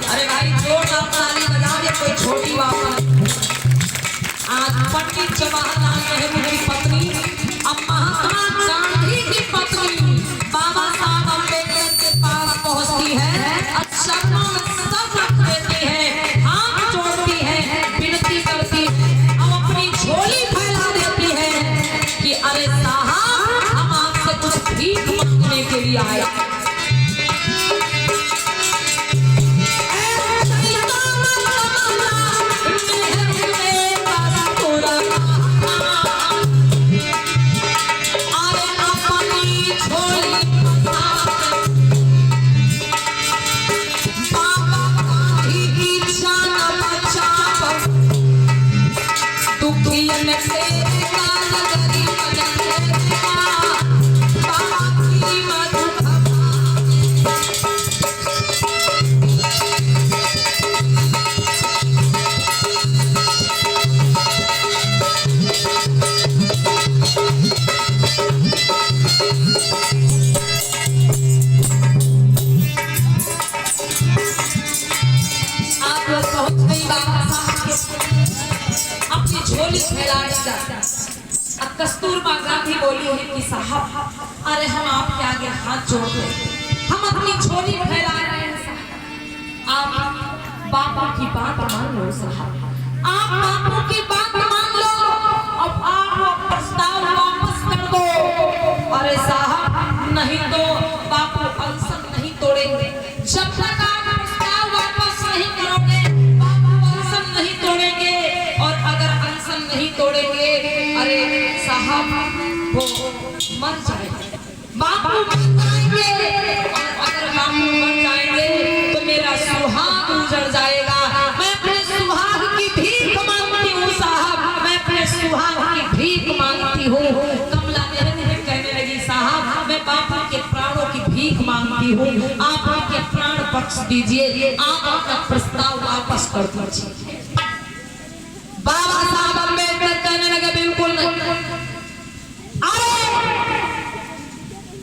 अरे भाई जोरदार ताली बजा दे कोई छोटी बात नहीं। आज पंडित जवाहरलाल नेहरू की पत्नी अब महात्मा गांधी की पत्नी बाबा साहब अम्बेडकर के पास पहुंचती है, चरणों में सब रख देती है, हाथ जोड़ती है, विनती करती है और अपनी झोली फैला देती है कि अरे साहब हम आपसे कुछ भीख मांगने के लिए आए। अपनी झोली फैलाएगा। अब कस्तूरबा गांधी बोली है कि साहब अरे हम आपके आगे हाथ जोड़ते हैं, हम अपनी झोली फैला रहे हैं साहब, आप बापू की बात मान लो साहब, आप बापू की बात मान लो, अब आप प्रस्ताव वापस कर दो। अरे साहब नहीं तो बापू अनशन नहीं तोड़ेंगे, जब तक आप प्रस्ताव वापस नहीं करोगे नहीं तोड़ेंगे, और अगर अनशन नहीं तोड़ेंगे अरे साहब वो मर जाएंगे, बापू मर जाएंगे, और अगर बापू मर जाएंगे तो मेरा सुहाग उजड़ जाएगा। मैं अपने सुहाग की भीख मांगती हूँ साहब, मैं अपने सुहाग की भीख मांगती हूँ। कमला नेहरू कहने लगी साहब मैं बापू के प्राणों की भीख मांगती हूँ, आप उनके प्राण बख्श दीजिए, आप अपना प्रस्ताव वापस कर दीजिए। बाबा साहब अम्बेडकर कहने लगे बिल्कुल नहीं। अरे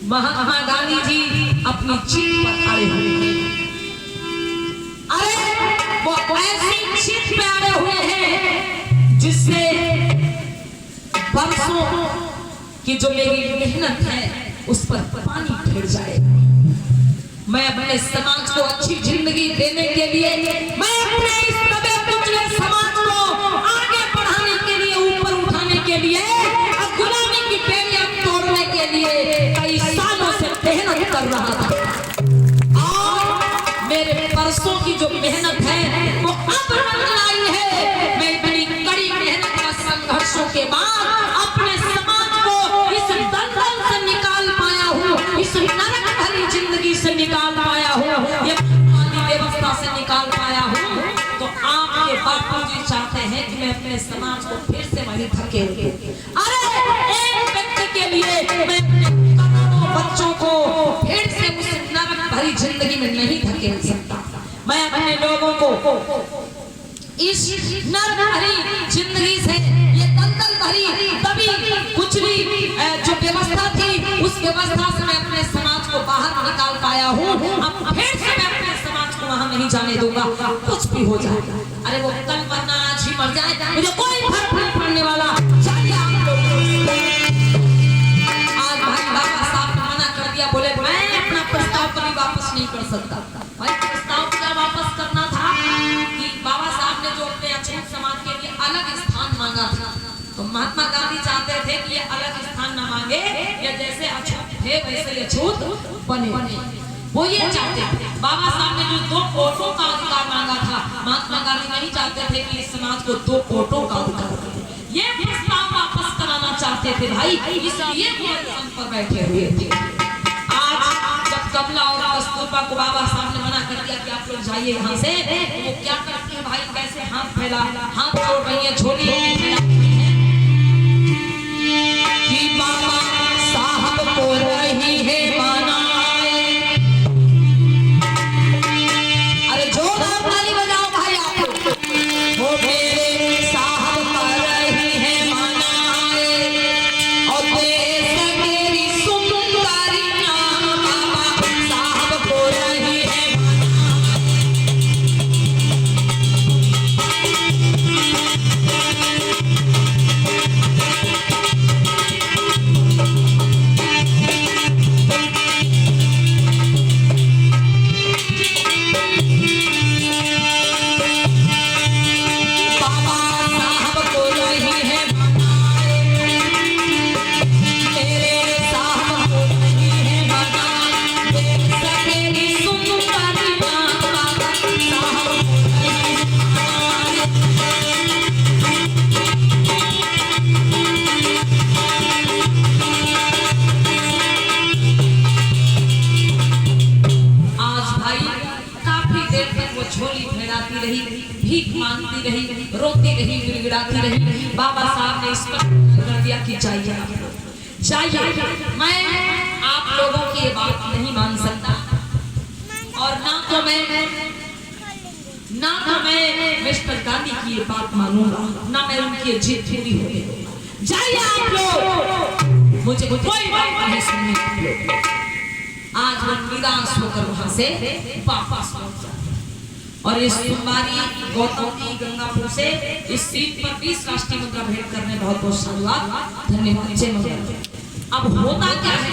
महात्मा गांधी जी अपनी जीत पर अड़े हुए हैं, अरे वो ऐसी जीत पे अड़े हुए हैं जिससे बरसों की जो मेरी मेहनत है उस पर पानी फिर जाए। मैं अपने समाज को अच्छी जिंदगी देने के लिए, मैं अपने इस दबे कुचले समाज को आगे बढ़ाने के लिए, ऊपर उठाने के लिए, और गुलामी की बेड़ियां तोड़ने के लिए कई सालों से मेहनत कर रहा था, और मेरे बरसों की जो मेहनत है वो अब रंग लाई है। मैं इतनी कड़ी मेहनत और संघर्षों के बाद अपने समाज को इस दलदल से निकाल पाया हूँ, इस नरक भरी जिंदगी से निकाल पाया हूँ, ये व्यवस्था से निकाल पाया हूँ। तो आपके बापू जी चाहते हैं कि मैं अपने समाज को फिर से वही धकेल। अरे एक व्यक्ति के लिए मैं अपने करोड़ों बच्चों को फिर से उस नरक भरी जिंदगी में नहीं धकेल सकता। मैं अपने लोगों को इस नरक भरी जिंदगी से, ये दलदल भरी दबी कुचली जो व्यवस्था थी उस व्यवस्था से मैं अपने समाज को बाहर निकाल पाया हूँ। अब फिर से मैं अपने समाज को वहां नहीं जाने दूंगा, कुछ भी हो जाए। अरे वो कल वरना आज ही मर जाए, मुझे कोई फर्क नहीं पड़ने वाला। चाहिए आप लोग आज भाई बाबा साहब ने मना कर दिया, बोले मैं अपना प्रस्ताव कभी वापस नहीं कर सकता। भाई प्रस्ताव क्या वापस करना था कि बाबा साहब ने जो अपने अछूत समाज के लिए अलग स्थान मांगा था, तो महात्मा गांधी चाहते थे कि ये अलग स्थान न मांगे, या जैसे अछूत थे वैसे अछूत बने, वो ये चाहते थे। बाबा साहब ने जो 2 वोटों का अधिकार मांगा था, महात्मा गांधी नहीं चाहते थे कि इस समाज को 2 वोटों का अधिकार मिले, ये प्रस्ताव वापस कराना चाहते थे भाई, इसलिए वो अनशन पर बैठे हुए थे। आज जब कमला और कस्तूरबा को बाबा साहब ने मना कर दिया कि आप लोग जाइए यहाँ से, वो क्या करते हैं भाई, कैसे हाथ फैला, हाथ जोड़ रही है, झोली गिड़गिड़ाती रही। बाबा साहब ने स्पष्ट कर दिया कि जाइए आप लोग, जाइए, मैं आप लोगों की ये बात नहीं मान सकता और ना तो मैं मिस्टर गांधी की ये बात मानूंगा, ना मैं उनकी जिद पूरी होने दूंगा। जाइए आप लोग, मुझे कोई बात नहीं सुननी आप लोग। आज वो निराश होकर वहां से वापस लौट जाते और इस सोमवारी गौतमी गंगापुर से इस सीट पर 20 राष्ट्रीय मुद्रा भेंट करने बहुत बहुत साधुवाद, धन्यवाद, जय मंगल। अब होता क्या है